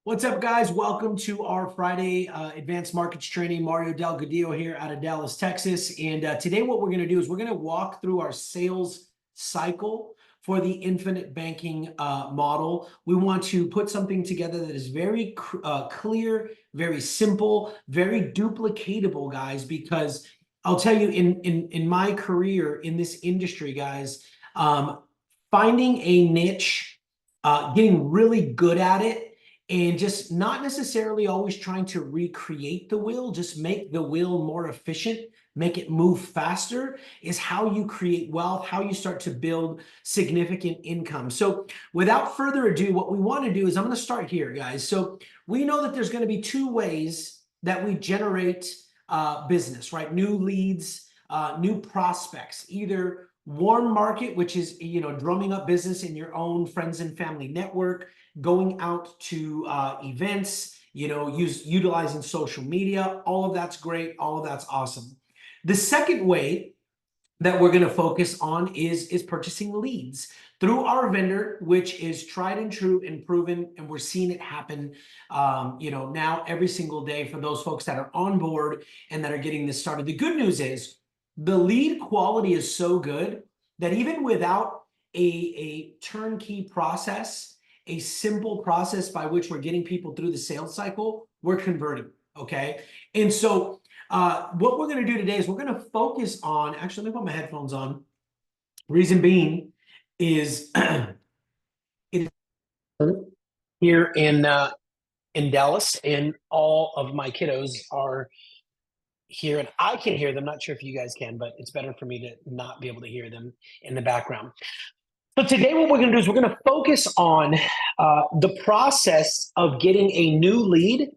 What's up, guys? Welcome to our Friday advanced markets training. Mario Delgadillo here out of Dallas, Texas. And today what we're going to do is we're going to walk through our sales cycle for the infinite banking model. We want to put something together that is very clear, very simple, very duplicatable, guys, because I'll tell you in my career in this industry, guys, finding a niche, getting really good at it, and just not necessarily always trying to recreate the wheel, just make the wheel more efficient, make it move faster, is how you create wealth, how you start to build significant income. So without further ado, what we want to do is I'm going to start here, guys. So we know that there's going to be two ways that we generate business, right? New leads, new prospects, either warm market, which is, drumming up business in your own friends and family network, going out to events, utilizing social media. All of that's great. All of that's awesome. The second way that we're going to focus on is purchasing leads through our vendor, which is tried and true and proven, and we're seeing it happen now every single day for those folks that are on board and that are getting this started. The good news is the lead quality is so good that even without a turnkey process, a simple process by which we're getting people through the sales cycle, we're converting, okay? And so what we're going to do today is we're going to focus on, actually, let me put my headphones on. Reason being is it is here in Dallas, and all of my kiddos are here, and I can hear them. Not sure if you guys can, but it's better for me to not be able to hear them in the background. So today what we're going to do is we're going to focus on the process of getting a new lead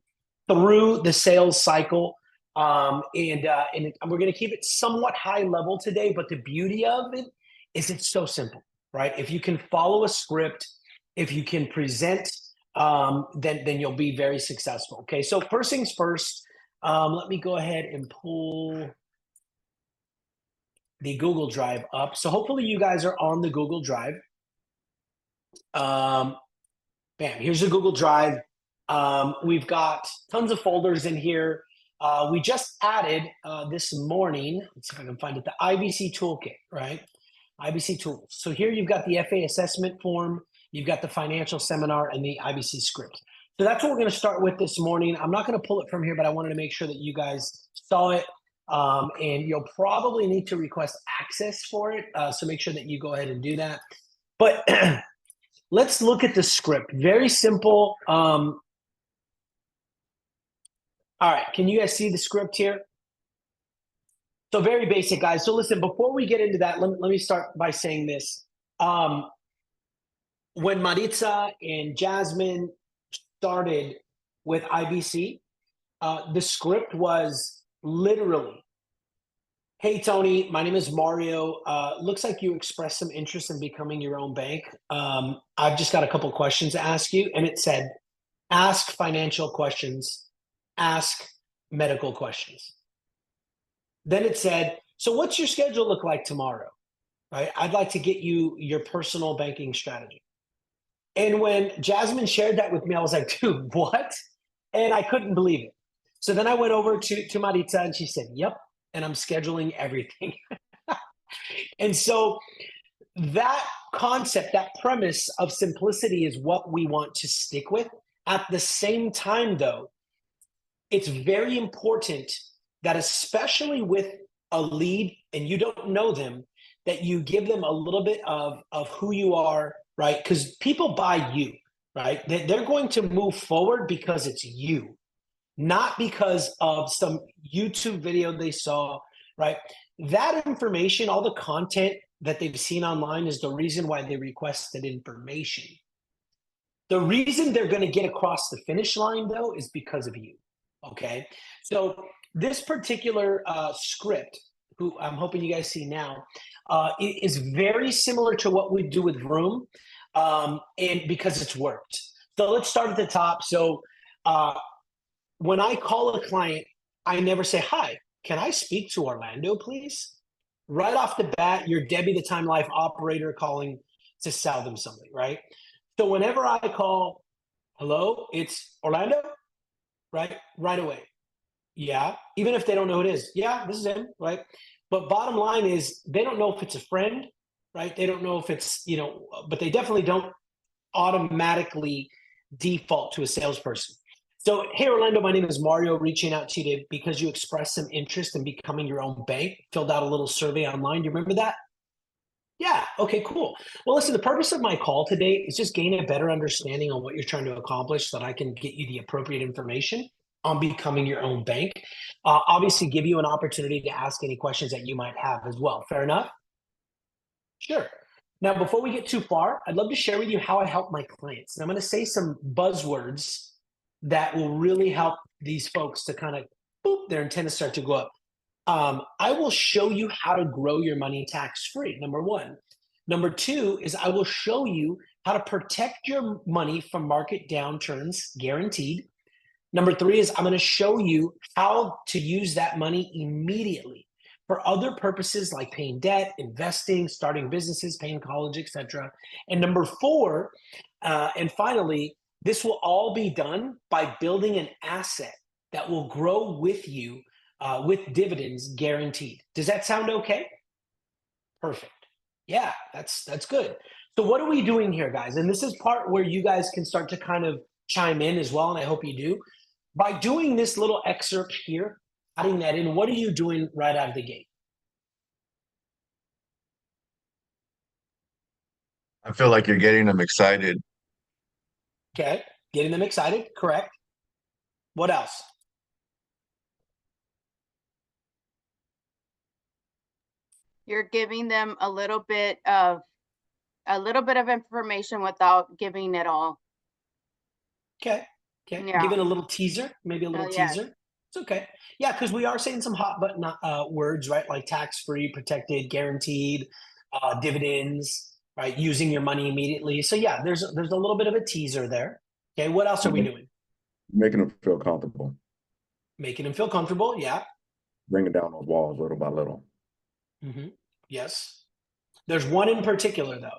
through the sales cycle. And we're going to keep it somewhat high level today, but the beauty of it is it's so simple, right? If you can follow a script, if you can present, then you'll be very successful. Okay, so first things first, let me go ahead and pull the Google Drive up. So hopefully you guys are on the Google Drive. Bam, here's the Google Drive. We've got tons of folders in here. We just added this morning, let's see if I can find it, the IBC toolkit, right? IBC tools. So here you've got the FA assessment form, you've got the financial seminar, and the IBC script. So that's what we're going to start with this morning. I'm not going to pull it from here, but I wanted to make sure that you guys saw it. And you'll probably need to request access for it. So make sure that you go ahead and do that. But let's look at the script. Very simple. All right, can you guys see the script here? So very basic, guys. So listen, before we get into that, let me start by saying this. When Maritza and Jasmine started with IBC, the script was literally, hey, Tony, my name is Mario. Looks like you expressed some interest in becoming your own bank. I've just got a couple questions to ask you. And it said, ask financial questions, ask medical questions. Then it said, so what's your schedule look like tomorrow? Right? I'd like to get you your personal banking strategy. And when Jasmine shared that with me, I was like, dude, what? And I couldn't believe it. So then I went over to Maritza and she said, yep, and I'm scheduling everything. And so that concept, that premise of simplicity is what we want to stick with. At the same time, though, it's very important that, especially with a lead and you don't know them, that you give them a little bit of who you are, right? Because people buy you, right? They're going to move forward because it's you, not because of some YouTube video they saw, right? That information, all the content that they've seen online is the reason why they requested information. The reason they're going to get across the finish line, though, is because of you, okay? So this particular script, who I'm hoping you guys see now, is very similar to what we do with Vroom, and because it's worked. So let's start at the top. So when I call a client, I never say, hi, can I speak to Orlando, please? Right off the bat, you're Debbie, the Time Life operator, calling to sell them something, right? So whenever I call, Hello, it's Orlando, right? Right away. Yeah. Even if they don't know who it is. Yeah, this is him, right? But bottom line is they don't know if it's a friend, right? They don't know if it's, but they definitely don't automatically default to a salesperson. So, hey, Orlando, my name is Mario, reaching out to you because you expressed some interest in becoming your own bank, filled out a little survey online. Do you remember that? Yeah. Okay, cool. Well, listen, the purpose of my call today is just gain a better understanding on what you're trying to accomplish so that I can get you the appropriate information on becoming your own bank. Obviously, give you an opportunity to ask any questions that you might have as well. Fair enough? Sure. Now, before we get too far, I'd love to share with you how I help my clients. And I'm going to say some buzzwords that will really help these folks to kind of boop, their antennas start to go up. I will show you how to grow your money tax free. Number one. Number two is I will show you how to protect your money from market downturns, guaranteed. Number three is I'm going to show you how to use that money immediately for other purposes like paying debt, investing, starting businesses, paying college, etc. And number four, and finally, this will all be done by building an asset that will grow with you with dividends guaranteed. Does that sound okay? Perfect. Yeah, that's good. So what are we doing here, guys? And this is part where you guys can start to kind of chime in as well, and I hope you do. By doing this little excerpt here, adding that in, what are you doing right out of the gate? I feel like you're getting them excited. Okay, getting them excited, correct. What else? You're giving them a little bit of information without giving it all. Okay, okay. Yeah. Giving a little teaser, maybe a little Yeah. teaser. It's okay. Yeah, because we are saying some hot button words, right? Like tax-free, protected, guaranteed, dividends, right? Using your money immediately. So yeah, there's a little bit of a teaser there. Okay, what else are we doing? Making them feel comfortable, Making them feel comfortable. Yeah. bringing down those walls little by little. Yes. There's one in particular though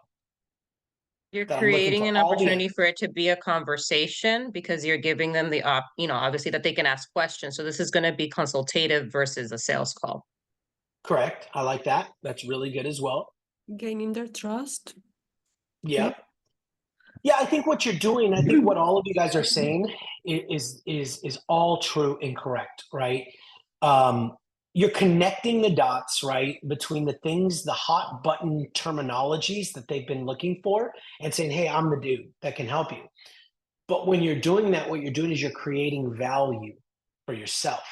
You're that I'm looking creating for an all the opportunity for it to be a conversation because you're giving them the obviously that they can ask questions. So this is going to be consultative versus a sales call. correct. I like that. That's really good as well. Gaining their trust. Yeah. Yeah, I think what you're doing, I think what all of you guys are saying is all true and correct, right? You're connecting the dots, right, between the things, the hot button terminologies that they've been looking for and saying, hey, I'm the dude that can help you. But when you're doing that, what you're doing is you're creating value for yourself,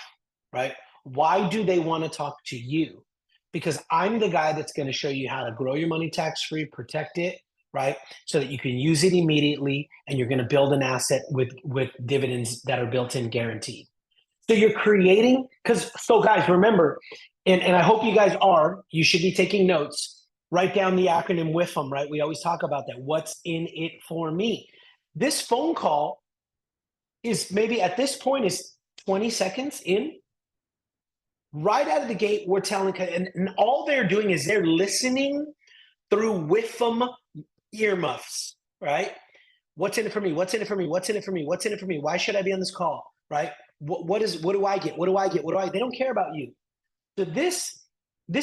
right? Why do they want to talk to you? Because I'm the guy that's going to show you how to grow your money tax-free, protect it, right? So that you can use it immediately and you're going to build an asset with dividends that are built in guaranteed. So you're creating, so guys, remember, and I hope you guys you should be taking notes, write down the acronym with them, right? We always talk about that. What's in it for me? This phone call is maybe at this point is 20 seconds in. Right out of the gate, we're telling, and all they're doing is they're listening through with them earmuffs, right? What's in it for me? What's in it for me? What's in it for me? What's in it for me? Why should I be on this call, right? What do I get? What do I get? They don't care about you. So this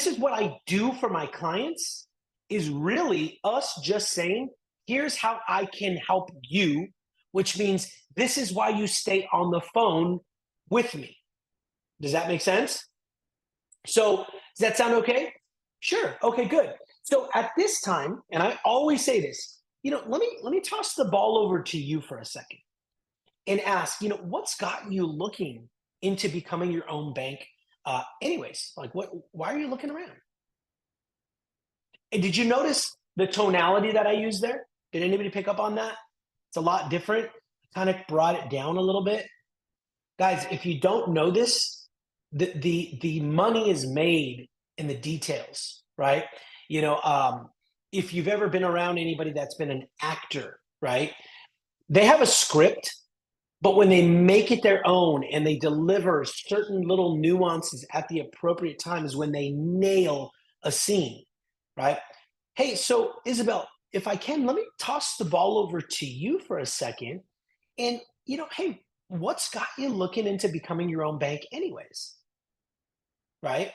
is what I do for my clients is really us just saying, here's how I can help you, which means this is why you stay on the phone with me. Does that make sense? So does that sound okay? Sure. Okay, good. So at this time, and I always say this, let me toss the ball over to you for a second and ask, what's got you looking into becoming your own bank? Anyways, like why are you looking around? And did you notice the tonality that I used there? Did anybody pick up on that? It's a lot different. Kind of brought it down a little bit. Guys, if you don't know this, the money is made in the details, right? If you've ever been around anybody that's been an actor, right? They have a script, but when they make it their own and they deliver certain little nuances at the appropriate time is when they nail a scene, right? Hey, so Isabel, if I can, let me toss the ball over to you for a second And, hey, what's got you looking into becoming your own bank anyways? Right?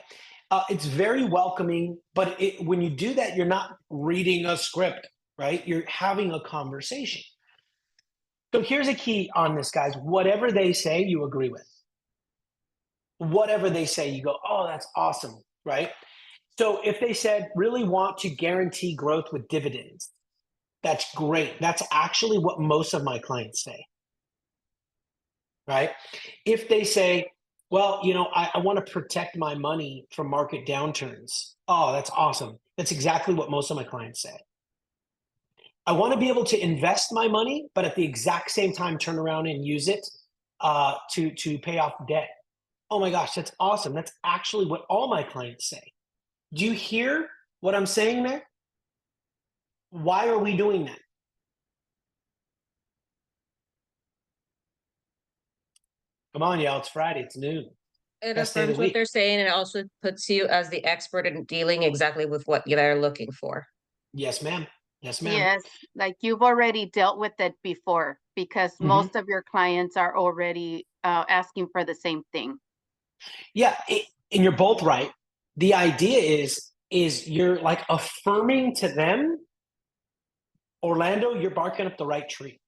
It's very welcoming, but when you do that, you're not reading a script, right? You're having a conversation. So here's a key on this, guys. Whatever they say, you agree with. Whatever they say, you go, oh, that's awesome, right? So if they said, really want to guarantee growth with dividends, that's great. That's actually what most of my clients say, right? If they say, well, I want to protect my money from market downturns. Oh, that's awesome. That's exactly what most of my clients say. I want to be able to invest my money, but at the exact same time, turn around and use it to pay off debt. Oh my gosh, that's awesome. That's actually what all my clients say. Do you hear what I'm saying there? Why are we doing that? Come on, y'all. It's Friday. It's noon. It Best day of the affirms what week. they're saying, and it also puts you as the expert in dealing exactly with what they're looking for. Yes, ma'am. Yes, ma'am. Yes, like you've already dealt with it before because Mhm. most of your clients are already asking for the same thing. Yeah, and you're both right. The idea is you're like affirming to them, Orlando, you're barking up the right tree.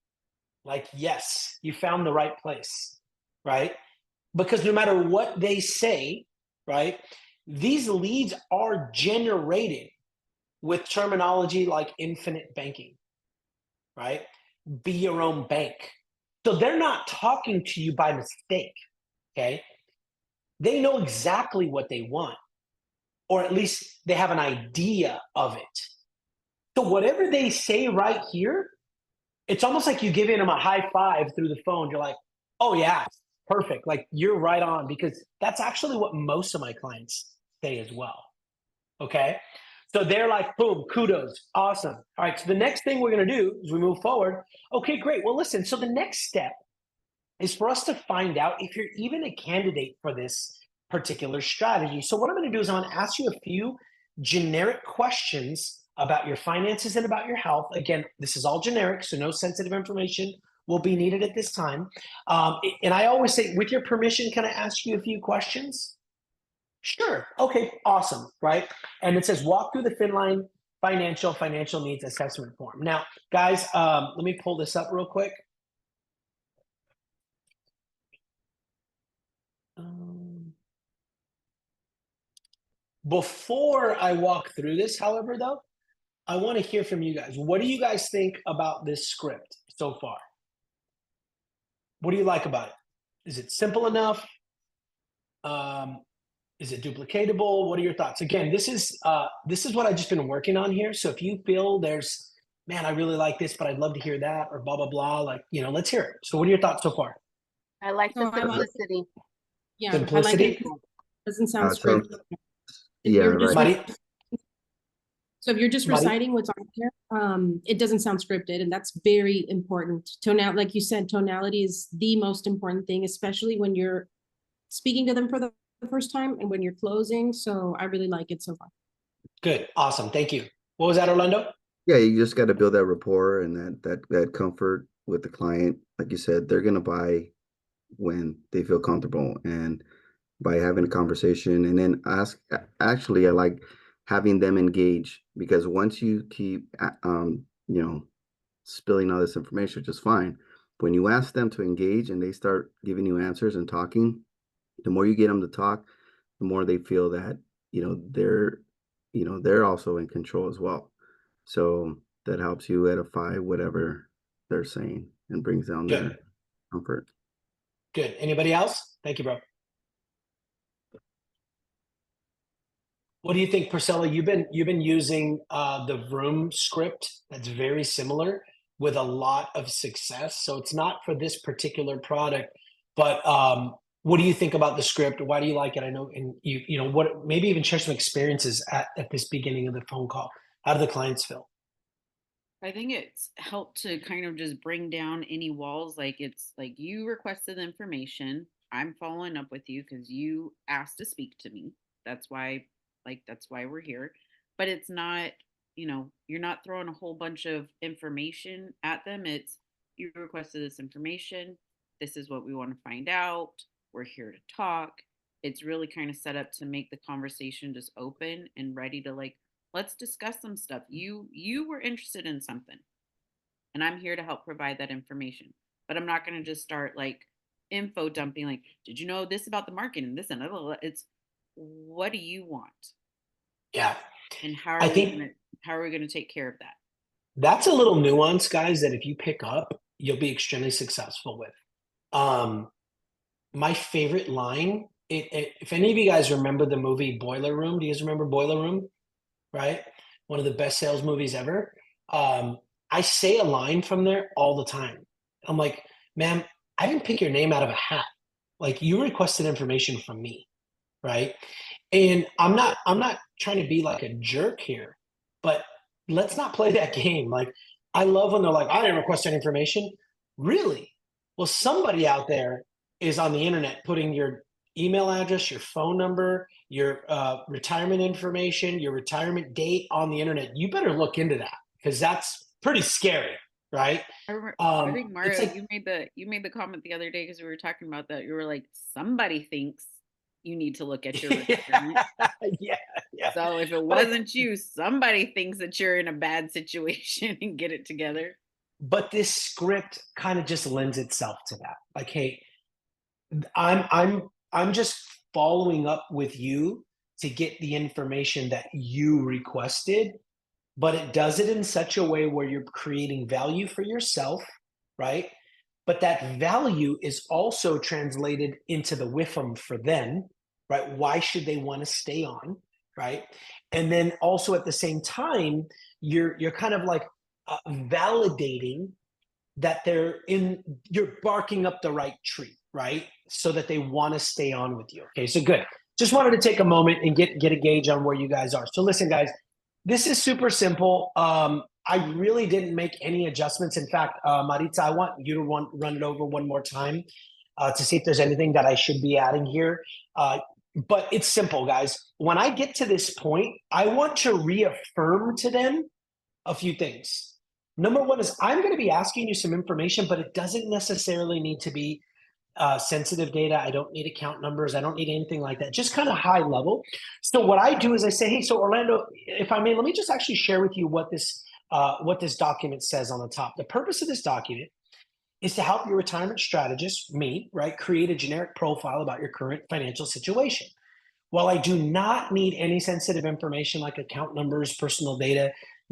Like, yes, you found the right place, right? Because no matter what they say, right, these leads are generated with terminology like infinite banking, right? Be your own bank. So they're not talking to you by mistake, okay? They know exactly what they want, or at least they have an idea of it. So whatever they say right here, it's almost like you giving them a high five through the phone. You're like, oh yeah, perfect. Like you're right on, because that's actually what most of my clients say as well. Okay. So they're like, boom, kudos, awesome. All right. So the next thing we're going to do as we move forward. Okay, great. Well, listen, so the next step is for us to find out if you're even a candidate for this particular strategy. So what I'm going to do is I'm going to ask you a few generic questions about your finances and about your health. Again, this is all generic, so no sensitive information will be needed at this time. And I always say, with your permission, can I ask you a few questions? Sure. Okay, awesome, right? And it says, walk through the Finline financial needs assessment form. Now, guys, let me pull this up real quick. Before I walk through this, however, though, I want to hear from you guys. What do you guys think about this script so far? What do you like about it? Is it simple enough? Is it duplicatable? What are your thoughts? Again, this is what I've just been working on here. So if you feel there's, man, I really like this, but I'd love to hear that, or blah blah blah, like, let's hear it. So what are your thoughts so far? I like the So I'm on- simplicity. Yeah, I like Simplicity? it. Doesn't sound So, scripted. If yeah, you're just right. Mari? So if you're just Mari? reciting what's on there, it doesn't sound scripted, and that's very important. Like you said, tonality is the most important thing, especially when you're speaking to them for the first time and when you're closing. So I really like it so far. Good, awesome, thank you. What was that, Orlando? Yeah, you just got to build that rapport and that comfort with the client. Like you said, they're gonna buy when they feel comfortable, and by having a conversation, and then actually I like having them engage, because once you keep spilling all this information, which is fine, when you ask them to engage and they start giving you answers and talking, the more you get them to talk, the more they feel that they're also in control as well. So that helps you edify whatever they're saying and brings down Good. their comfort. Good. Anybody else? Thank you, bro. What do you think, Priscilla? You've been using the Vroom script that's very similar with a lot of success. So it's not for this particular product, but what do you think about the script? Why do you like it? I know, and what, maybe even share some experiences at this beginning of the phone call. How do the clients feel? I think it's helped to kind of just bring down any walls. Like, it's like you requested information. I'm following up with you because you asked to speak to me. That's why, that's why we're here. But it's not, you're not throwing a whole bunch of information at them. It's, you requested this information. This is what we want to find out. We're here to talk. It's really kind of set up to make the conversation just open and ready to like, let's discuss some stuff. You were interested in something, and I'm here to help provide that information. But I'm not going to just start like info dumping. Like, did you know this about the market and this and that? It's what do you want, Yeah. and how I are we think- gonna how are we going to take care of that? That's a little nuance, guys, that if you pick up, you'll be extremely successful with. My favorite line, if any of you guys remember the movie Boiler Room, do you guys remember Boiler Room? Right? One of the best sales movies ever. I say a line from there all the time. I'm like, ma'am, I didn't pick your name out of a hat. Like, you requested information from me, right? And I'm not trying to be like a jerk here, but let's not play that game. Like, I love when they're like, I didn't request any information. Really? Well, somebody out there is on the internet putting your email address, your phone number, your retirement information, your retirement date on the internet. You better look into that, because that's pretty scary, right? I think Mario, it's like- you made the comment the other day because we were talking about that. You were like, somebody thinks you need to look at your retirement. yeah. So if it wasn't you, somebody thinks that you're in a bad situation and get it together. But this script kind of just lends itself to that. Like, hey, I'm just following up with you to get the information that you requested, but it does it in such a way where you're creating value for yourself, right? But that value is also translated into the WIFM for them, right? Why should they want to stay on, right? And then also at the same time, you're kind of like validating that you're barking up the right tree, right? So that they want to stay on with you. Okay, so good. Just wanted to take a moment and get a gauge on where you guys are. So listen, guys, this is super simple. I really didn't make any adjustments. In fact, Maritza, I want you to run it over one more time to see if there's anything that I should be adding here. But it's simple, guys. When I get to this point, I want to reaffirm to them a few things. Number one is I'm going to be asking you some information, but it doesn't necessarily need to be sensitive data. I don't need account numbers. I don't need anything like that. Just kind of high level. So what I do is I say, hey, so Orlando, if I may, let me just actually share with you what this document says on the top. The purpose of this document is to help your retirement strategist, me, right, create a generic profile about your current financial situation. While I do not need any sensitive information like account numbers, personal data,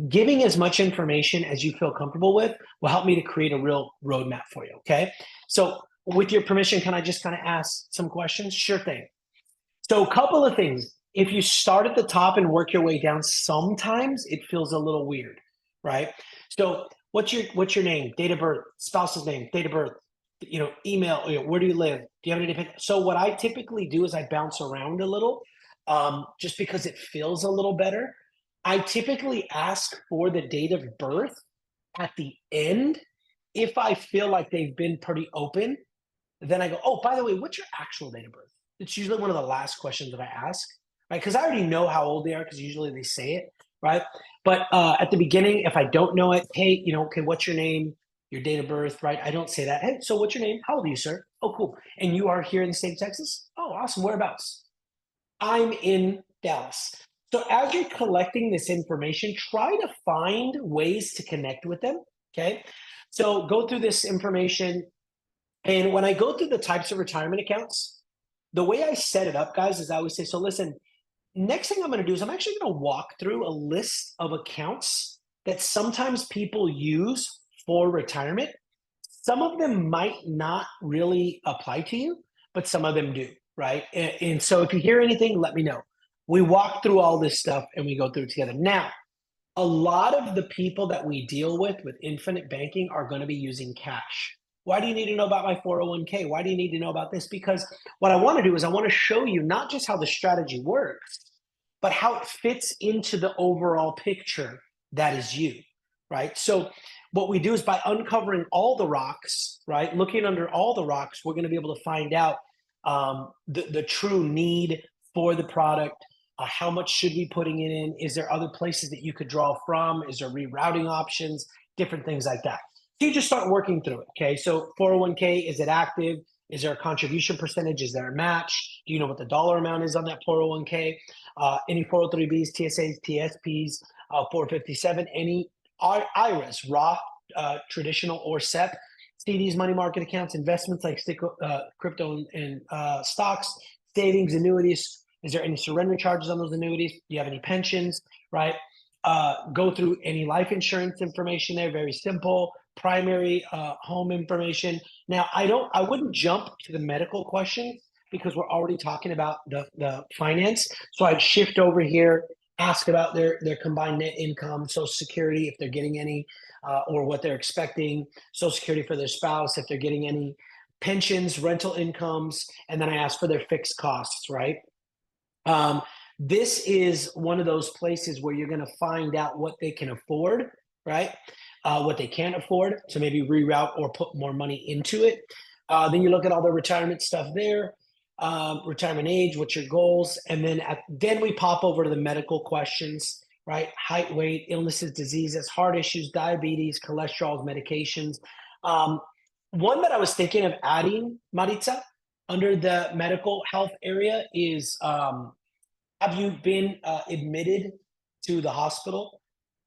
giving as much information as you feel comfortable with will help me to create a real roadmap for you, okay? So with your permission, can I just kind of ask some questions? Sure thing. So a couple of things. If you start at the top and work your way down, sometimes it feels a little weird, right? So what's your name, date of birth, spouse's name, date of birth, email, where do you live? Do you have any? So what I typically do is I bounce around a little, just because it feels a little better. I typically ask for the date of birth at the end. If I feel like they've been pretty open, then I go, oh, by the way, what's your actual date of birth? It's usually one of the last questions that I ask, right? Because I already know how old they are because usually they say it, right? But at the beginning, if I don't know it, hey, okay, what's your name, your date of birth, right? I don't say that. Hey, so what's your name? How old are you, sir? Oh, cool. And you are here in the state of Texas? Oh, awesome. Whereabouts? I'm in Dallas. So as you're collecting this information, try to find ways to connect with them, okay? So go through this information. And when I go through the types of retirement accounts, the way I set it up, guys, is I always say, so listen, next thing I'm going to do is I'm actually going to walk through a list of accounts that sometimes people use for retirement. Some of them might not really apply to you, but some of them do, right? And so if you hear anything, let me know. We walk through all this stuff and we go through it together. Now, a lot of the people that we deal with infinite banking are going to be using cash. Why do you need to know about my 401k? Why do you need to know about this? Because what I want to do is I want to show you not just how the strategy works, but how it fits into the overall picture that is you, right? So what we do is by uncovering all the rocks, right? Looking under all the rocks, we're going to be able to find out the true need for the product. How much should we be putting it in? Is there other places that you could draw from? Is there rerouting options? Different things like that. So you just start working through it. Okay. So 401k, is it active? Is there a contribution percentage? Is there a match? Do you know what the dollar amount is on that 401k? Any 403bs, TSAs, TSPs, 457, any IRAs, Roth, traditional or SEP, CDs, money market accounts, investments like crypto and stocks, savings, annuities. Is there any surrender charges on those annuities? Do you have any pensions, right? Go through any life insurance information there, very simple. Primary home information. Now, I wouldn't jump to the medical questions because we're already talking about the finance. So I'd shift over here, ask about their combined net income, Social Security, if they're getting any, or what they're expecting, Social Security for their spouse, if they're getting any, pensions, rental incomes, and then I ask for their fixed costs, right? This is one of those places where you're going to find out what they can afford, right? What they can't afford, to maybe reroute or put more money into it. Then you look at all the retirement stuff there, retirement age, what's your goals, and then we pop over to the medical questions, right? Height, weight, illnesses, diseases, heart issues, diabetes, cholesterol, medications. One that I was thinking of adding, Maritza, under the medical health area is, have you been admitted to the hospital?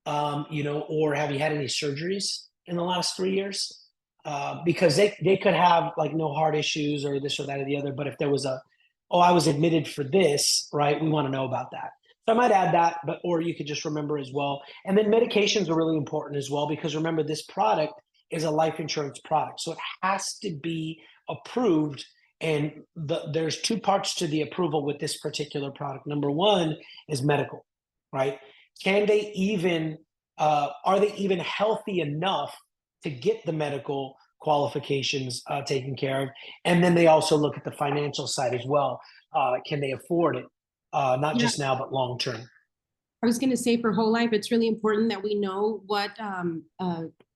Or have you had any surgeries in the last 3 years? Because they could have like no heart issues or this or that or the other. But if there was I was admitted for this, right? We want to know about that. So I might add that, or you could just remember as well. And then medications are really important as well, because remember, this product is a life insurance product. So it has to be approved. And there's two parts to the approval with this particular product. Number one is medical, right? Can they even, are they even healthy enough to get the medical qualifications taken care of? And then they also look at the financial side as well. Can they afford it? Not just now, but long term. I was going to say for whole life, it's really important that we know what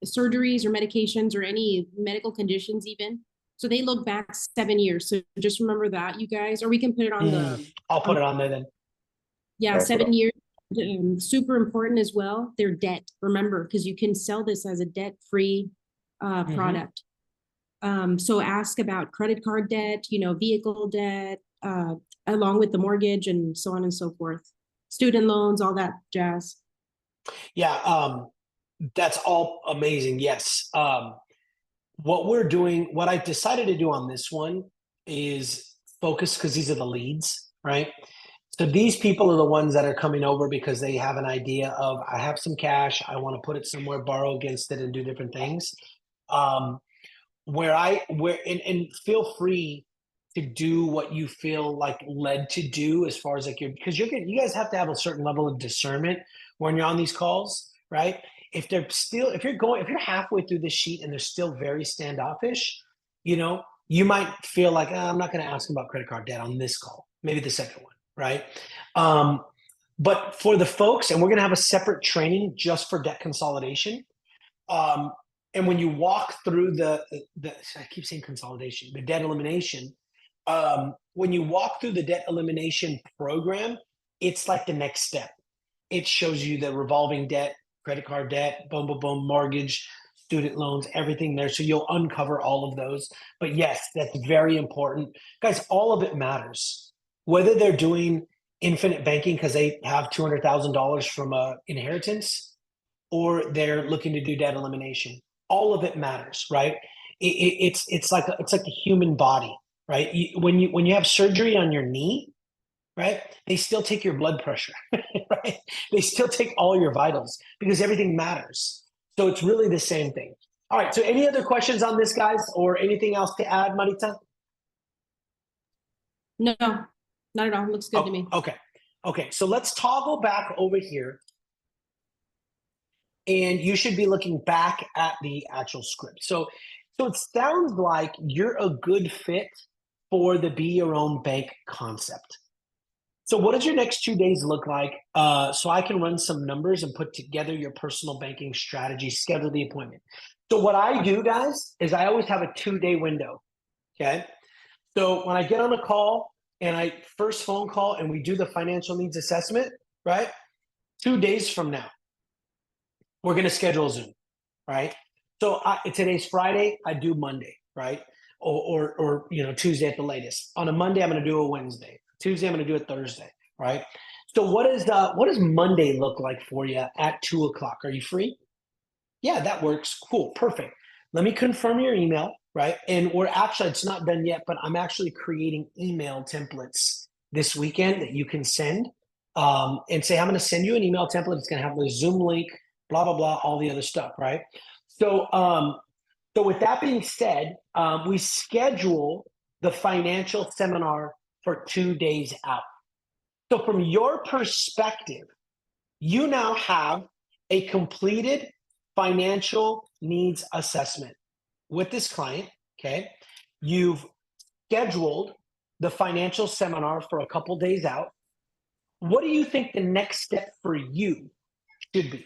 surgeries or medications or any medical conditions even. So they look back 7 years. So just remember that, you guys, or we can put it on the. I'll put it on there then. Yeah, That's 7 years. Super important as well. Their debt, remember, because you can sell this as a debt-free product. So ask about credit card debt, vehicle debt, along with the mortgage and so on and so forth. Student loans, all that jazz. Yeah, that's all amazing. Yes. What I decided to do on this one is focus, because these are the leads, right? So these people are the ones that are coming over because they have an idea of, I have some cash, I want to put it somewhere, borrow against it, and do different things. And feel free to do what you feel like led to do, as far as like because you guys have to have a certain level of discernment when you're on these calls, right? If you're halfway through the sheet and they're still very standoffish, you might feel like, I'm not going to ask them about credit card debt on this call, maybe the second one. Right. But for the folks, and we're going to have a separate training just for debt consolidation. And when you walk through I keep saying consolidation, the debt elimination, when you walk through the debt elimination program, it's like the next step. It shows you the revolving debt, credit card debt, boom, boom, boom, mortgage, student loans, everything there. So you'll uncover all of those. But yes, that's very important. Guys, all of it matters. Whether they're doing infinite banking because they have $200,000 from a inheritance, or they're looking to do debt elimination, all of it matters, right? It's like the human body, right? When you have surgery on your knee, right? They still take your blood pressure, right? They still take all your vitals because everything matters. So it's really the same thing. All right. So any other questions on this, guys, or anything else to add, Marita? No. Not at all. Looks good to me. Okay. So let's toggle back over here. And you should be looking back at the actual script. So it sounds like you're a good fit for the be your own bank concept. So what does your next 2 days look like? So I can run some numbers and put together your personal banking strategy, schedule the appointment. So what I do, guys, is I always have a 2-day window. Okay. So when I get on a call, and first phone call and we do the financial needs assessment, right? 2 days from now, we're going to schedule a Zoom, right? So today's Friday, I do Monday, right? Or Tuesday at the latest. On a Monday, I'm going to do a Wednesday. Tuesday, I'm going to do a Thursday, right? So what does Monday look like for you at 2:00? Are you free? Yeah, that works. Cool, perfect. Let me confirm your email, right? And it's not done yet, but I'm actually creating email templates this weekend that you can send and say, I'm going to send you an email template. It's going to have the Zoom link, blah, blah, blah, all the other stuff, right? So, so with that being said, we schedule the financial seminar for 2 days out. So from your perspective, you now have a completed financial needs assessment with this client, okay? You've scheduled the financial seminar for a couple days out. What do you think the next step for you should be?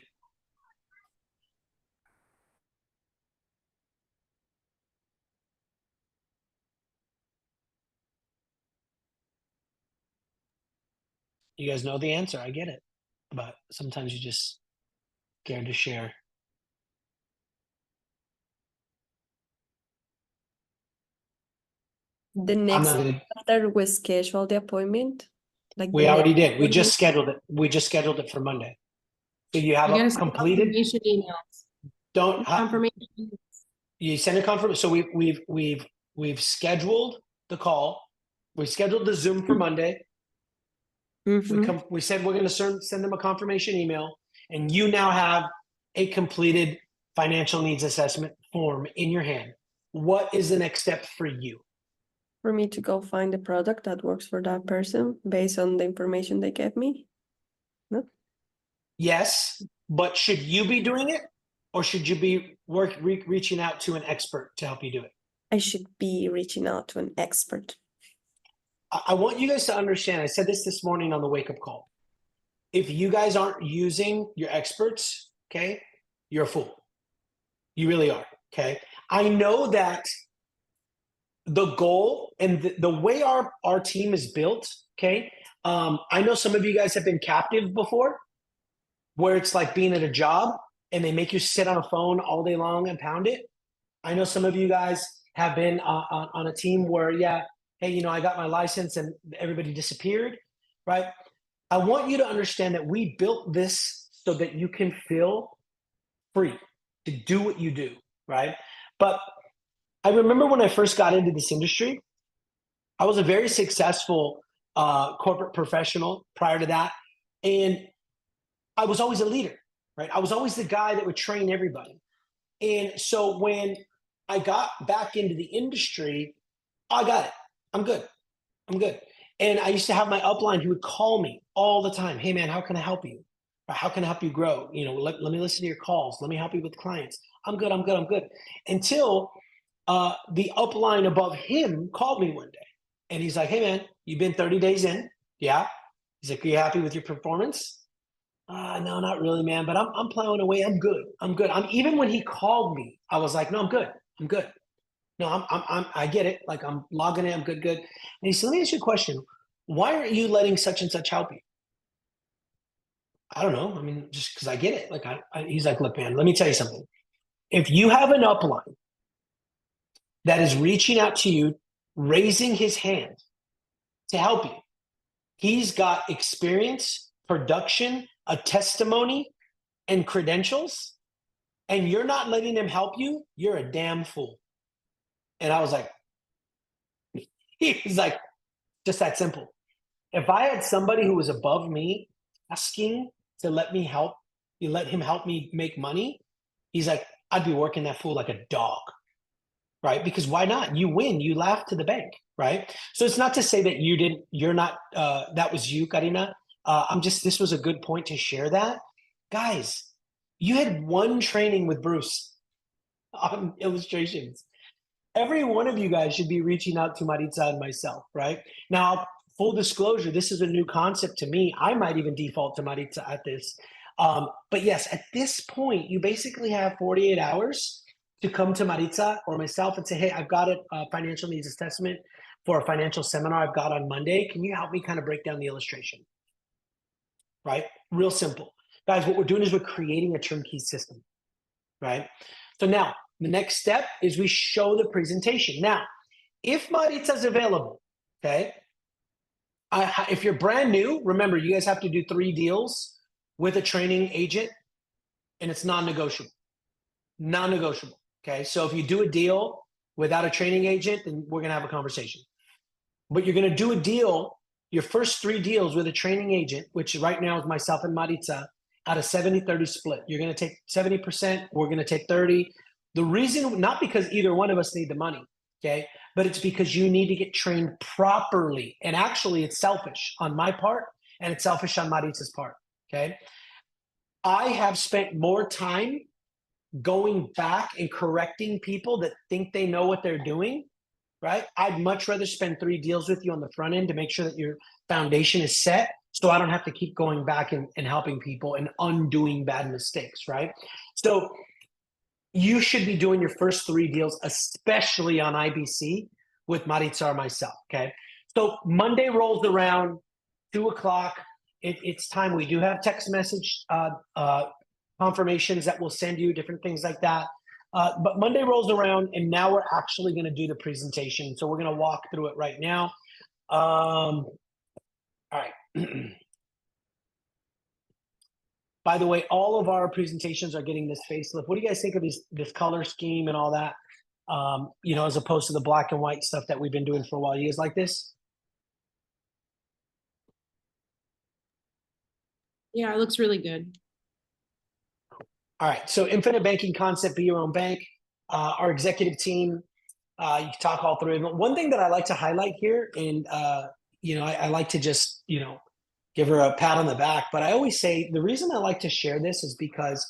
You guys know the answer, I get it. But sometimes you just scared to share. The I'm next not gonna, after we schedule the appointment, like we the already next did. We just scheduled it. We just scheduled it for Monday. So you have You gotta a send completed, confirmation emails. don't, Confirmation. you send a confirmation. So we've scheduled the call. We scheduled the Zoom for Monday. Mhm. We said we're going to send them a confirmation email, and you now have a completed financial needs assessment form in your hand. What is the next step for you? For me to go find a product that works for that person based on the information they gave me. No? Yes, but should you be doing it, or should you be reaching out to an expert to help you do it? I should be reaching out to an expert. I want you guys to understand. I said this morning on the wake up call. If you guys aren't using your experts, okay, you're a fool. You really are. Okay. I know that the goal and the way our team is built, okay. I know some of you guys have been captive before, where it's like being at a job and they make you sit on a phone all day long and pound it. I know some of you guys have been on a team where, yeah, hey, I got my license and everybody disappeared, right? I want you to understand that we built this so that you can feel free to do what you do, right? But I remember when I first got into this industry, I was a very successful corporate professional prior to that. And I was always a leader, right? I was always the guy that would train everybody. And so when I got back into the industry, I got it. I'm good. I'm good. And I used to have my upline who would call me all the time. Hey, man, how can I help you? Or how can I help you grow? Let me listen to your calls. Let me help you with clients. I'm good. I'm good. I'm good. Until the upline above him called me one day. And he's like, hey, man, you've been 30 days in. Yeah. He's like, are you happy with your performance? No, not really, man. But I'm plowing away. I'm good. I'm good. Even when he called me, I was like, no, I'm good. I'm good. No, I get it. Like I'm logging in. I'm good. And he said, let me ask you a question. Why aren't you letting such and such help you? I don't know. I mean, just because I get it. Like he's like, look, man, let me tell you something. If you have an upline that is reaching out to you, raising his hand to help you, he's got experience, production, a testimony, and credentials, and you're not letting him help you, you're a damn fool. And I was like, he's like, just that simple. If I had somebody who was above me asking to let me help, you let him help me make money, he's like, I'd be working that fool like a dog, right? Because why not? You win, you laugh to the bank, right? So it's not to say that you're not, that was you, Karina. This was a good point to share that. Guys, you had one training with Bruce on illustrations. Every one of you guys should be reaching out to Maritza and myself, right? Now, full disclosure, this is a new concept to me. I might even default to Maritza at this. But yes, at this point, you basically have 48 hours to come to Maritza or myself and say, hey, I've got a financial needs assessment for a financial seminar I've got on Monday. Can you help me kind of break down the illustration? Right? Real simple. Guys, what we're doing is we're creating a turnkey system, right? So now, the next step is we show the presentation. Now, if Maritza's available, okay, if you're brand new, remember, you guys have to do 3 deals with a training agent, and it's non-negotiable. Non-negotiable, okay? So if you do a deal without a training agent, then we're gonna have a conversation. But you're gonna do a deal, your first 3 deals with a training agent, which right now is myself and Maritza, at a 70-30 split. You're gonna take 70%, we're gonna take 30. The reason, not because either one of us need the money, okay? But it's because you need to get trained properly. And actually, it's selfish on my part, and it's selfish on Maritza's part, okay? I have spent more time going back and correcting people that think they know what they're doing, right? I'd much rather spend 3 deals with you on the front end to make sure that your foundation is set, so I don't have to keep going back and helping people and undoing bad mistakes, right? So you should be doing your first 3 deals, especially on IBC, with Maritza or myself, okay? So Monday rolls around, 2 o'clock, it's time. We do have text message confirmations that we'll send you, different things like that. But Monday rolls around, and now we're actually gonna do the presentation. So we're gonna walk through it right now. All right. By the way, all of our presentations are getting this facelift. What do you guys think of this color scheme and all that? You know, as opposed to the black and white stuff that we've been doing for a while. You guys like this? Yeah, it looks really good. All right, so infinite banking concept, be your own bank. Our executive team, you can talk all through it. One thing that I like to highlight here, and you know, I like to just, you know, give her a pat on the back, but I always say the reason I like to share this is because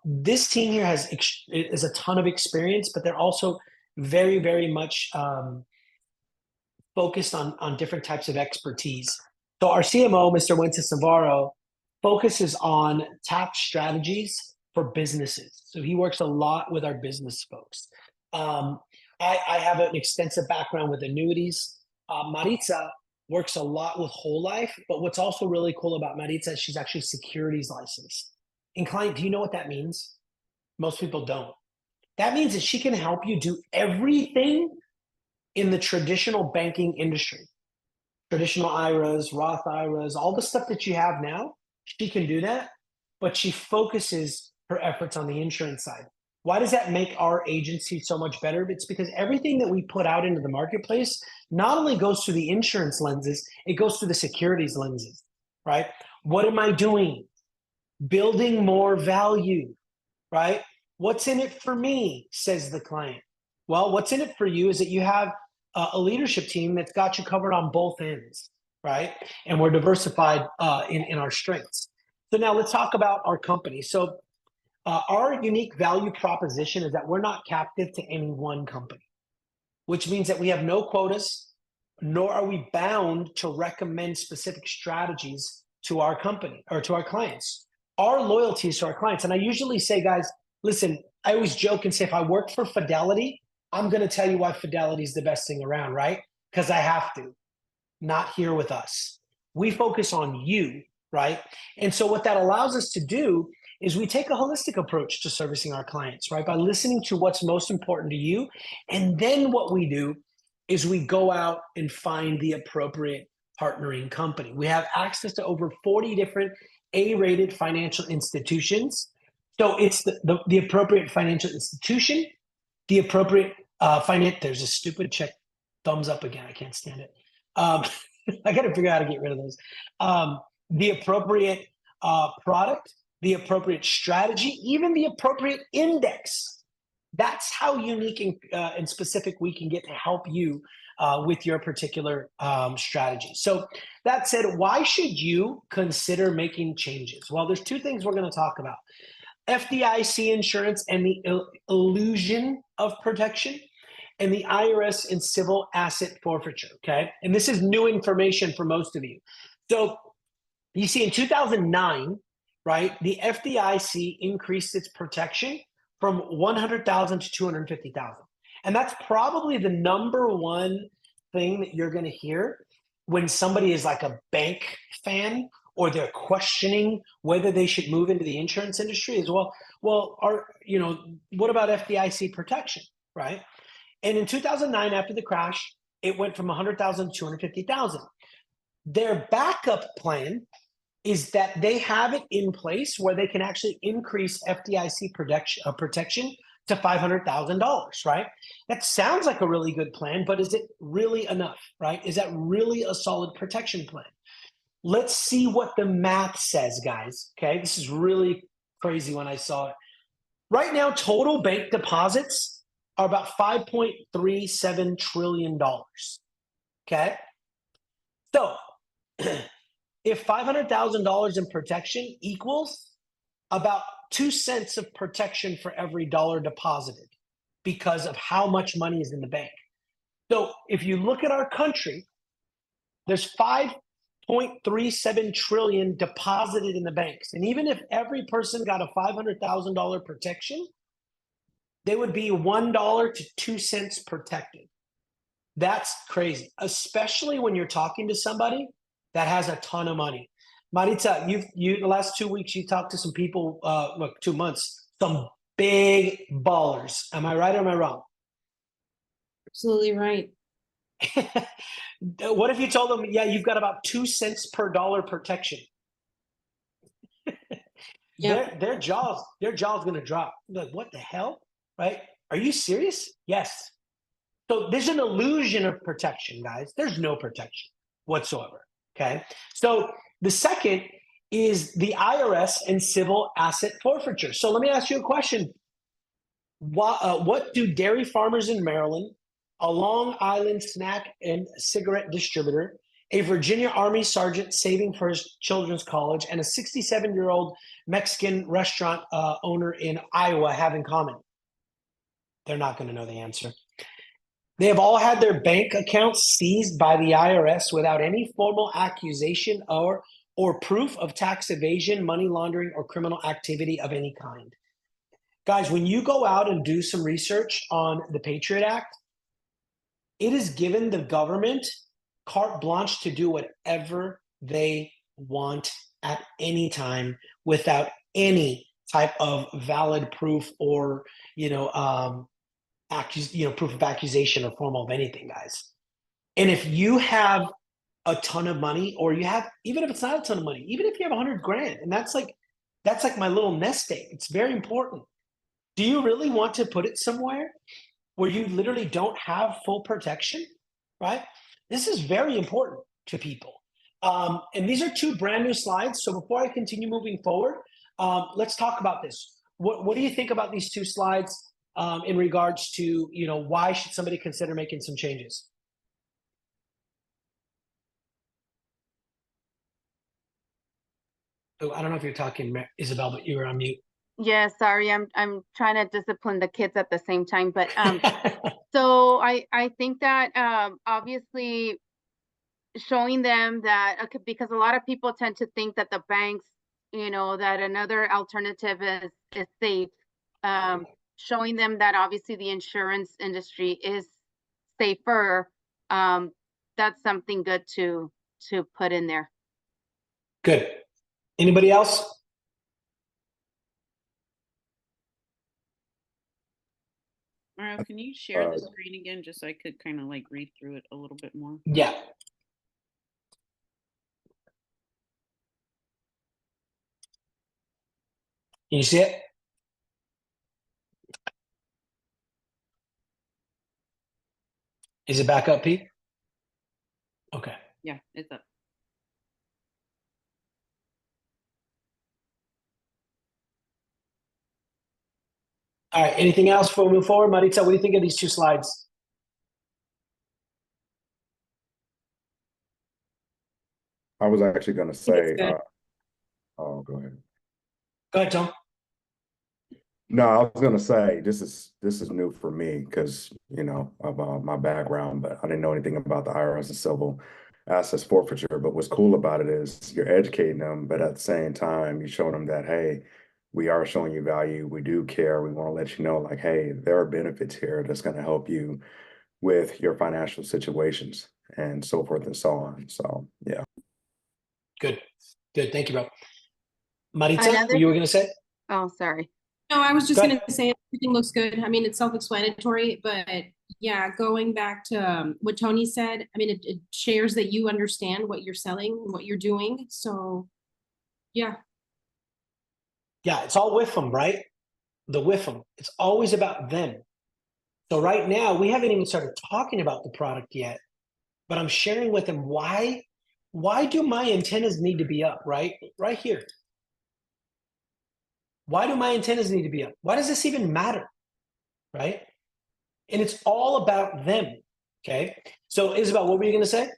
this team here is a ton of experience, but they're also very, very much focused on different types of expertise. So our CMO, Mr. Wences Navarro, focuses on tax strategies for businesses. So he works a lot with our business folks. I have an extensive background with annuities. Maritza works a lot with whole life, but what's also really cool about Maritza is she's actually securities licensed. And client, do you know what that means? Most people don't. That means that she can help you do everything in the traditional banking industry. Traditional IRAs, Roth IRAs, all the stuff that you have now, she can do that, but she focuses her efforts on the insurance side. Why does that make our agency so much better? It's because everything that we put out into the marketplace not only goes through the insurance lenses, it goes through the securities lenses, right? What am I doing? Building more value, right? What's in it for me, says the client. Well, what's in it for you is that you have a leadership team that's got you covered on both ends, right? And we're diversified in our strengths. So now let's talk about our company. So our unique value proposition is that we're not captive to any one company, which means that we have no quotas, nor are we bound to recommend specific strategies to our company or to our clients. Our loyalty is to our clients. And I usually say, guys, listen, I always joke and say, if I work for Fidelity, I'm going to tell you why Fidelity is the best thing around, right? Because I have to. Not here with us. We focus on you, right? And so what that allows us to do is we take a holistic approach to servicing our clients, right? By listening to what's most important to you. And then what we do is we go out and find the appropriate partnering company. We have access to over 40 different A-rated financial institutions. So it's the appropriate financial institution, the appropriate there's a stupid check thumbs up again. I can't stand it. I got to figure out how to get rid of those. The appropriate product, the appropriate strategy, even the appropriate index. That's how unique and specific we can get to help you with your particular strategy. So that said, why should you consider making changes? Well, there's 2 things we're going to talk about. FDIC insurance and the illusion of protection, and the IRS and civil asset forfeiture, okay? And this is new information for most of you. So you see in 2009, right, the FDIC increased its protection from 100,000 to 250,000. And that's probably the number one thing that you're going to hear when somebody is like a bank fan or they're questioning whether they should move into the insurance industry as well. Well, what about FDIC protection, right? And in 2009, after the crash, it went from 100,000 to 250,000. Their backup plan is that they have it in place where they can actually increase FDIC protection to $500,000, right? That sounds like a really good plan, but is it really enough, right? Is that really a solid protection plan? Let's see what the math says, guys. Okay, this is really crazy when I saw it. Right now, total bank deposits are about $5.37 trillion. Okay, so if $500,000 in protection equals about 2 cents of protection for every dollar deposited because of how much money is in the bank. So if you look at our country, there's 5.37 trillion deposited in the banks. And even if every person got a $500,000 protection, they would be $1 to 2 cents protected. That's crazy, especially when you're talking to somebody that has a ton of money. Maritza, you the last 2 weeks you talked to some people, 2 months, some big ballers. Am I right or am I wrong? Absolutely right. What if you told them, yeah, you've got about 2 cents per dollar protection? Yeah. Their jaw's gonna drop. Like, what the hell? Right? Are you serious? Yes. So there's an illusion of protection, guys. There's no protection whatsoever. Okay. So the second is the IRS and civil asset forfeiture. So let me ask you a question. What do dairy farmers in Maryland, a Long Island snack and cigarette distributor, a Virginia Army sergeant saving for his children's college, and a 67-year-old Mexican restaurant owner in Iowa have in common? They're not going to know the answer. They have all had their bank accounts seized by the IRS without any formal accusation or proof of tax evasion, money laundering, or criminal activity of any kind. Guys, when you go out and do some research on the Patriot Act, it has given the government carte blanche to do whatever they want at any time without any type of valid proof or, proof of accusation or formal of anything, guys. And if you have a ton of money, or you have, even if it's not a ton of money, even if you have 100 grand, and that's like my little nest egg, it's very important. Do you really want to put it somewhere where you literally don't have full protection, right? This is very important to people. And these are 2 brand new slides. So before I continue moving forward, let's talk about this. What do you think about these 2 slides in regards to, why should somebody consider making some changes? Oh, I don't know if you're talking, Isabel, but you were on mute. Yeah, sorry, I'm trying to discipline the kids at the same time, but so I think that obviously showing them that, okay, because a lot of people tend to think that the banks, that another alternative is safe. Showing them that obviously the insurance industry is safer. That's something good to put in there. Good. Anybody else? Mario, can you share the screen again just so I could kind of like read through it a little bit more? Yeah. Can you see it? Is it back up, Pete? Okay. Yeah, it's up. All right. Anything else before we move forward? Maritza, what do you think of these 2 slides? I was actually going to say, good. oh, go ahead. Go ahead, Tom. No, I was going to say this is new for me because of my background, but I didn't know anything about the IRS and civil assets forfeiture. But what's cool about it is you're educating them, but at the same time, you're showing them that, hey, we are showing you value. We do care. We want to let you know, like, hey, there are benefits here that's going to help you with your financial situations and so forth and so on. So, yeah. Good. Good. Thank you, bro. Maritza, Another- what you were going to say? Oh, sorry. No, I was just Go gonna ahead. say everything looks good. I mean, it's self-explanatory, but yeah, going back to what Tony said, I mean, it shares that you understand what you're selling, what you're doing. So, yeah. Yeah, it's all with them, right? The with them. It's always about them. So right now, we haven't even started talking about the product yet, but I'm sharing with them why do my antennas need to be up, right? Right here. Why do my antennas need to be up? Why does this even matter, right? And it's all about them, okay? So Isabel, what were you going to say?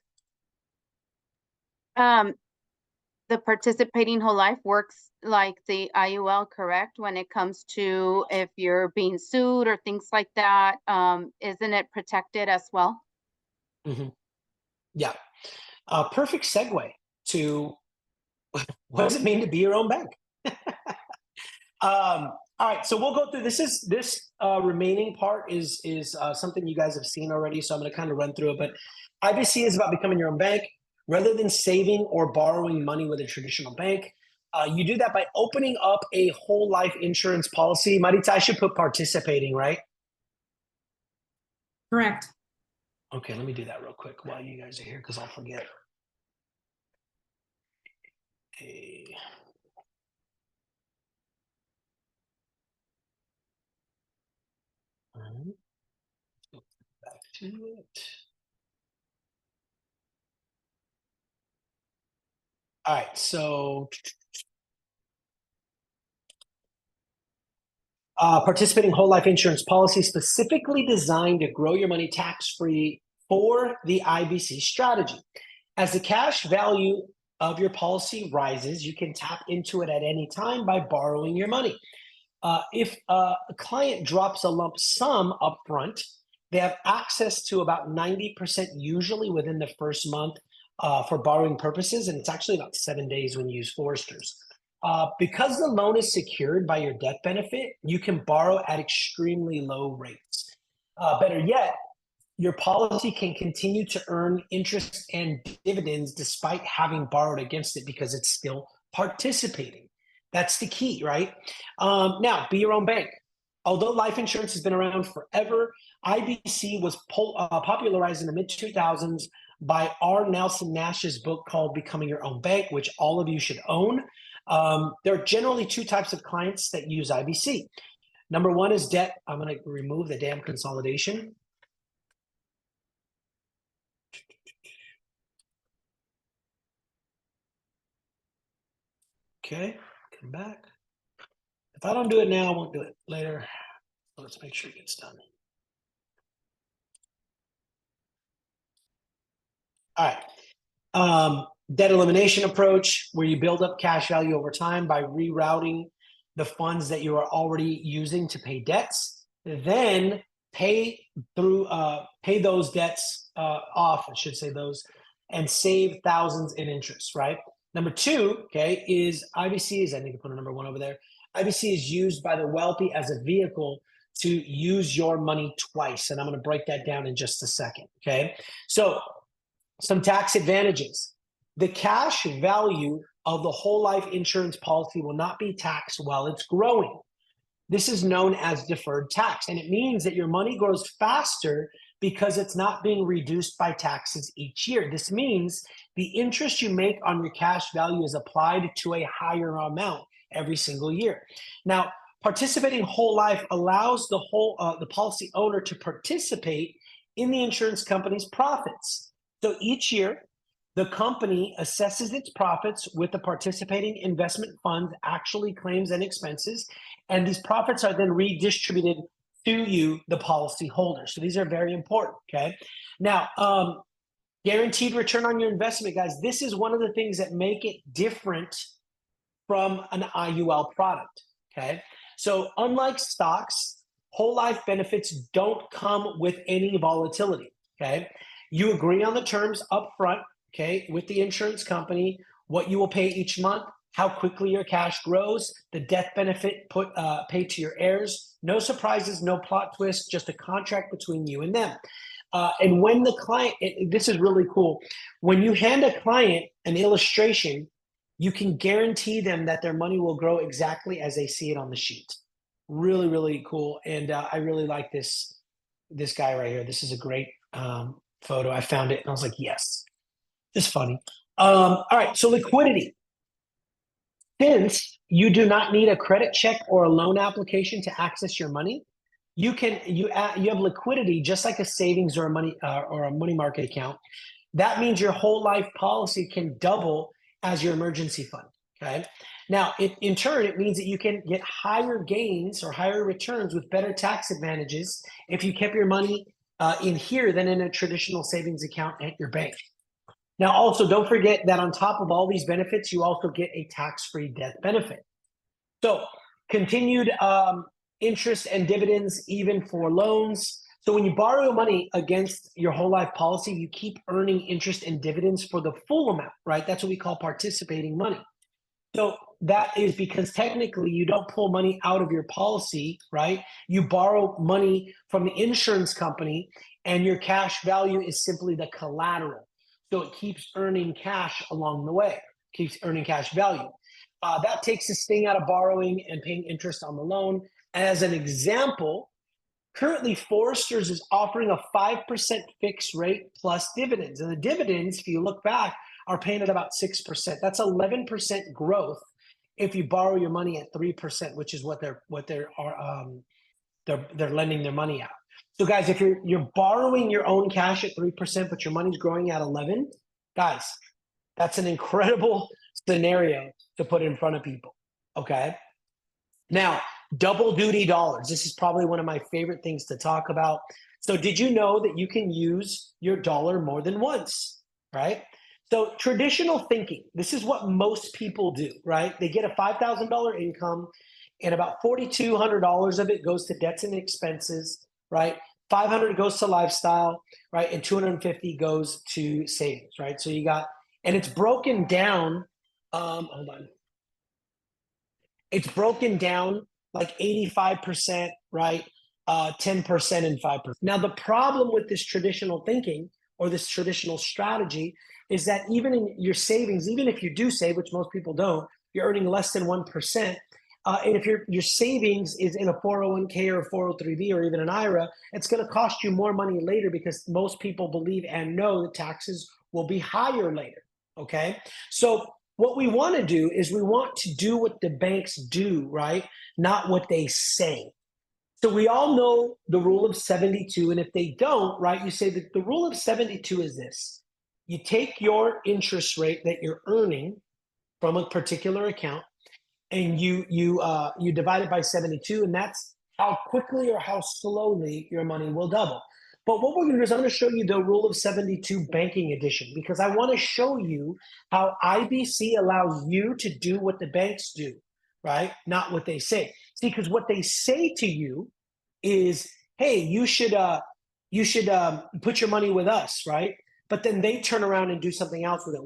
The participating whole life works like the IUL, correct? When it comes to if you're being sued or things like that, isn't it protected as well? Mm-hmm. Yeah. Perfect segue to what does it mean to be your own bank? All right, so we'll go through this remaining part is something you guys have seen already, so I'm going to kind of run through it. But IBC is about becoming your own bank rather than saving or borrowing money with a traditional bank. You do that by opening up a whole life insurance policy. Maritza, I should put participating, right? Correct. Okay, let me do that real quick while you guys are here because I'll forget. Hey. All right. Let's go back to it. All right, so participating whole life insurance policy specifically designed to grow your money tax-free for the IBC strategy. As the cash value of your policy rises, you can tap into it at any time by borrowing your money. If a client drops a lump sum upfront, they have access to about 90% usually within the first month for borrowing purposes, and it's actually about 7 days when you use Foresters. Because the loan is secured by your death benefit, you can borrow at extremely low rates. Better yet, your policy can continue to earn interest and dividends despite having borrowed against it because it's still participating. That's the key, right? Now, be your own bank. Although life insurance has been around forever, IBC was popularized in the mid-2000s by R. Nelson Nash's book called Becoming Your Own Bank, which all of you should own. There are generally two types of clients that use IBC. Number one is debt. I'm going to remove the damn consolidation. Okay, come back. If I don't do it now, I won't do it later. Let's make sure it gets done. All right. Debt elimination approach, where you build up cash value over time by rerouting the funds that you are already using to pay debts, then pay those debts off, I should say those, and save thousands in interest, right? Number two, okay, is IBC, I need to put a number one over there. IBC is used by the wealthy as a vehicle to use your money twice. And I'm going to break that down in just a second, okay? So some tax advantages. The cash value of the whole life insurance policy will not be taxed while it's growing. This is known as deferred tax, and it means that your money grows faster because it's not being reduced by taxes each year. This means the interest you make on your cash value is applied to a higher amount every single year. Now, participating whole life allows the policy owner to participate in the insurance company's profits. So each year, the company assesses its profits with the participating investment funds, actually claims and expenses, and these profits are then redistributed to you, the policy holder. So these are very important, okay? Now, guaranteed return on your investment, guys. This is one of the things that make it different from an IUL product, okay? So unlike stocks, whole life benefits don't come with any volatility, okay? You agree on the terms up front, okay, with the insurance company, what you will pay each month, how quickly your cash grows, the death benefit paid to your heirs. No surprises, no plot twists, just a contract between you and them. And when the client, this is really cool, when you hand a client an illustration, you can guarantee them that their money will grow exactly as they see it on the sheet. Really, really cool. And I really like this guy right here. This is a great photo. I found it and I was like, yes, it's funny. All right, so liquidity. Since you do not need a credit check or a loan application to access your money, you have liquidity just like a savings or a money market account. That means your whole life policy can double as your emergency fund. Okay. Now, in turn, it means that you can get higher gains or higher returns with better tax advantages if you kept your money in here than in a traditional savings account at your bank. Now, also, don't forget that on top of all these benefits, you also get a tax-free death benefit. So continued interest and dividends even for loans. So when you borrow money against your whole life policy, you keep earning interest and dividends for the full amount, right? That's what we call participating money. So that is because technically you don't pull money out of your policy, right? You borrow money from the insurance company and your cash value is simply the collateral. So it keeps earning cash along the way, keeps earning cash value. That takes the sting out of borrowing and paying interest on the loan. As an example, currently Foresters is offering a 5% fixed rate plus dividends. And the dividends, if you look back, are paying at about 6%. That's 11% growth if you borrow your money at 3%, which is what they're lending their money out. So guys, if you're borrowing your own cash at 3%, but your money's growing at 11, guys, that's an incredible scenario to put in front of people. Okay. Now, double duty dollars. This is probably one of my favorite things to talk about. So did you know that you can use your dollar more than once, right? So traditional thinking, this is what most people do, right? They get a $5,000 income and about $4,200 of it goes to debts and expenses, right? 500 goes to lifestyle, right? And 250 goes to savings, right? So you got, and it's broken down, hold on. It's broken down like 85%, right? 10% and 5%. Now, the problem with this traditional thinking or this traditional strategy is that even in your savings, even if you do save, which most people don't, you're earning less than 1%. And if your savings is in a 401k or a 403b or even an IRA, it's going to cost you more money later because most people believe and know that taxes will be higher later. Okay. So what we want to do is we want to do what the banks do, right? Not what they say. So we all know the rule of 72. And if they don't, right, you say that the rule of 72 is this. You take your interest rate that you're earning from a particular account and you divide it by 72, and that's how quickly or how slowly your money will double. But what we're going to do is I'm going to show you the rule of 72 banking edition, because I want to show you how IBC allows you to do what the banks do, right? Not what they say. See, because what they say to you is, hey, you should put your money with us, right? But then they turn around and do something else with it.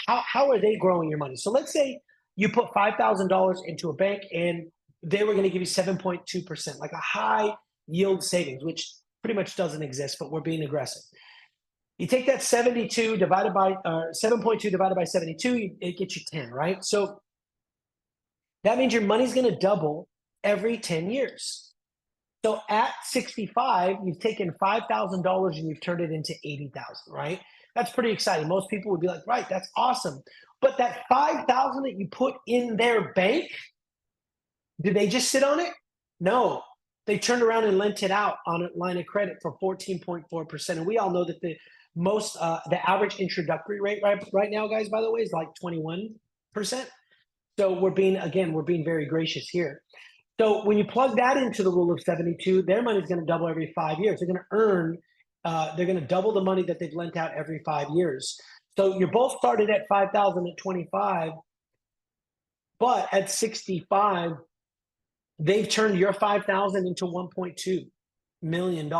How are they growing your money? So let's say you put $5,000 into a bank and they were going to give you 7.2%, like a high yield savings, which pretty much doesn't exist, but we're being aggressive. You take that 72 divided by 7.2 divided by 72, it gets you 10, right? So that means your money's going to double every 10 years. So at 65, you've taken $5,000 and you've turned it into 80,000, right? That's pretty exciting. Most people would be like, right, that's awesome. But that 5,000 that you put in their bank, did they just sit on it? No, they turned around and lent it out on a line of credit for 14.4%. And we all know that the average introductory rate right now, guys, by the way, is like 21%. So we're being very gracious here. So when you plug that into the rule of 72, their money is going to double every 5 years. They're going to double the money that they've lent out every 5 years. So you're both started at 5,000 at 25, but at 65, they've turned your 5,000 into $1.2 million.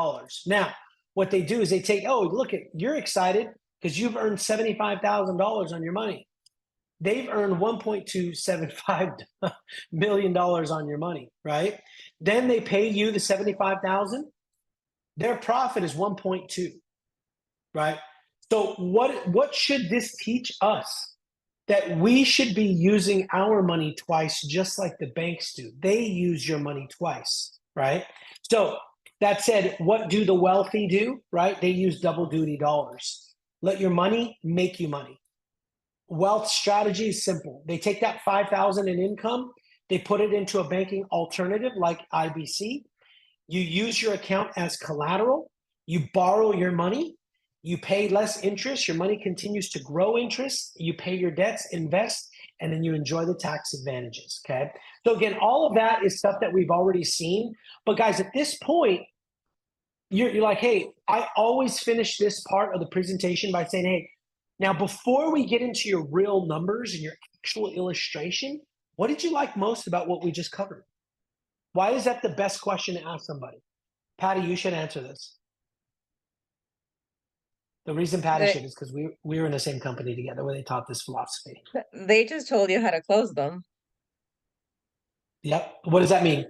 Now, what they do is they take, oh, look, you're excited because you've earned $75,000 on your money. They've earned $1.275 million on your money, right? Then they pay you the $75,000. Their profit is 1.2, right? So what should this teach us? that we should be using our money twice, just like the banks do. They use your money twice, right? So that said, what do the wealthy do, right? They use double duty dollars. Let your money make you money. Wealth strategy is simple. They take that $5,000 in income, they put it into a banking alternative like IBC. You use your account as collateral. You borrow your money. You pay less interest. Your money continues to grow interest. You pay your debts, invest, and then you enjoy the tax advantages. Okay. So again, all of that is stuff that we've already seen. But guys, at this point, you're like, hey, I always finish this part of the presentation by saying, hey, now before we get into your real numbers and your actual illustration, what did you like most about what we just covered? Why is that the best question to ask somebody? Patty, you should answer this. The reason Patty should is because we were in the same company together where they taught this philosophy. They just told you how to close them. Yep. What does that mean?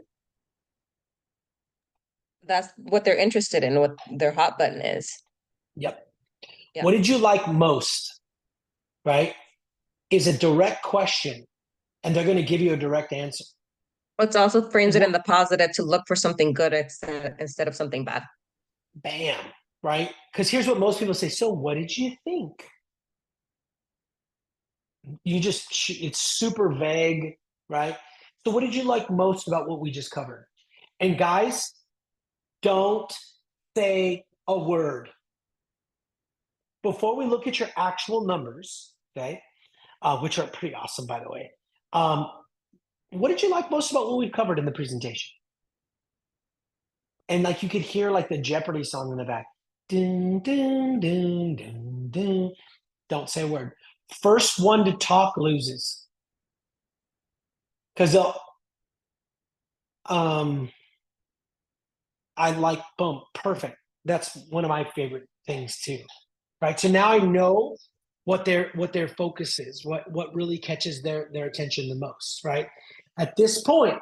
That's what they're interested in, what their hot button is. Yep. Yeah. What did you like most? Right? Is a direct question, and they're going to give you a direct answer. It also frames it in the positive to look for something good instead of something bad. Bam. Right? Because here's what most people say. So what did you think? You just, it's super vague, right? So what did you like most about what we just covered? And guys, don't say a word. Before we look at your actual numbers, okay, which are pretty awesome, by the way. What did you like most about what we covered in the presentation? And like you could hear like the Jeopardy song in the back. Dun, dun, dun, dun, dun. Don't say a word. First one to talk loses. Because they'll I like, boom, perfect. That's one of my favorite things too. Right. So now I know what their focus is, what really catches their attention the most, right? At this point,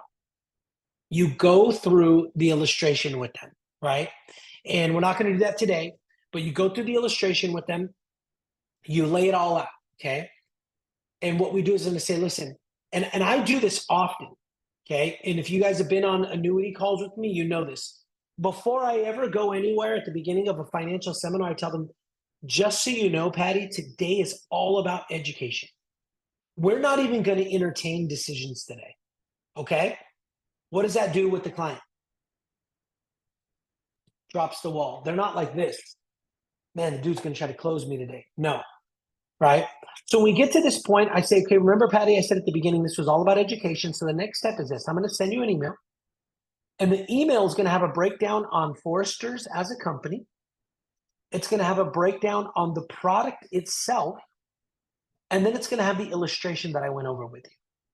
you go through the illustration with them, right? And we're not going to do that today, but you go through the illustration with them, you lay it all out, okay? And what we do is going to say, listen, and I do this often, okay? And if you guys have been on annuity calls with me, you know this. Before I ever go anywhere at the beginning of a financial seminar, I tell them, just so you know, Patty, today is all about education. We're not even going to entertain decisions today, okay? What does that do with the client? Drops the wall. They're not like this. Man, the dude's going to try to close me today. No, right? So when we get to this point, I say, okay, remember, Patty, I said at the beginning, this was all about education. So the next step is this. I'm going to send you an email. And the email is going to have a breakdown on Foresters as a company. It's going to have a breakdown on the product itself. And then it's going to have the illustration that I went over with you.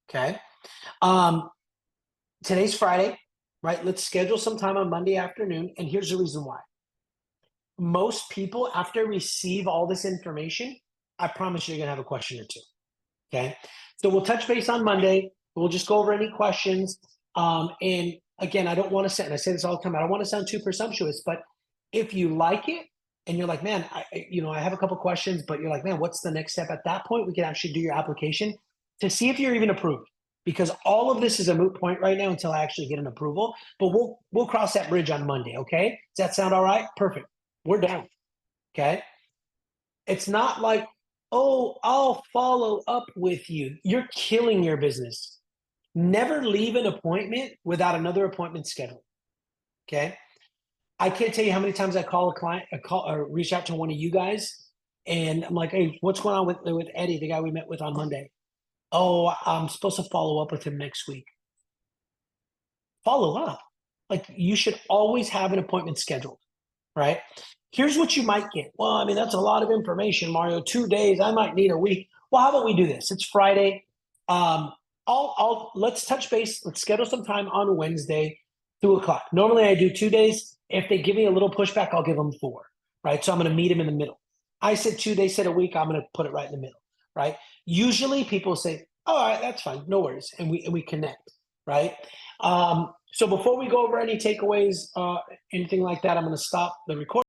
Okay. Today's Friday, right? Let's schedule some time on Monday afternoon. And here's the reason why. Most people, after receive all this information, I promise you're going to have a question or two. Okay. So we'll touch base on Monday. We'll just go over any questions. And again, I don't want to say, and I say this all the time, I don't want to sound too presumptuous, but if you like it and you're like, man, I have a couple questions, but you're like, man, what's the next step? At that point, we can actually do your application to see if you're even approved, because all of this is a moot point right now until I actually get an approval, but we'll cross that bridge on Monday. Okay. Does that sound all right? Perfect. We're down. Okay. It's not like, oh, I'll follow up with you. You're killing your business. Never leave an appointment without another appointment scheduled. Okay. I can't tell you how many times I call a client, or reach out to one of you guys, and I'm like, hey, what's going on with Eddie, the guy we met with on Monday? Oh, I'm supposed to follow up with him next week. Follow up. Like, you should always have an appointment scheduled, right? Here's what you might get. Well, I mean, that's a lot of information, Mario. 2 days, I might need a week. Well, how about we do this? It's Friday. Let's touch base. Let's schedule some time on Wednesday, 2:00. Normally I do 2 days. If they give me a little pushback, I'll give them 4, right? So I'm going to meet them in the middle. I said 2 days, said a week. I'm going to put it right in the middle, right? Usually people say, oh, all right, that's fine. No worries. And we connect, right? So before we go over any takeaways, anything like that, I'm going to stop the recording.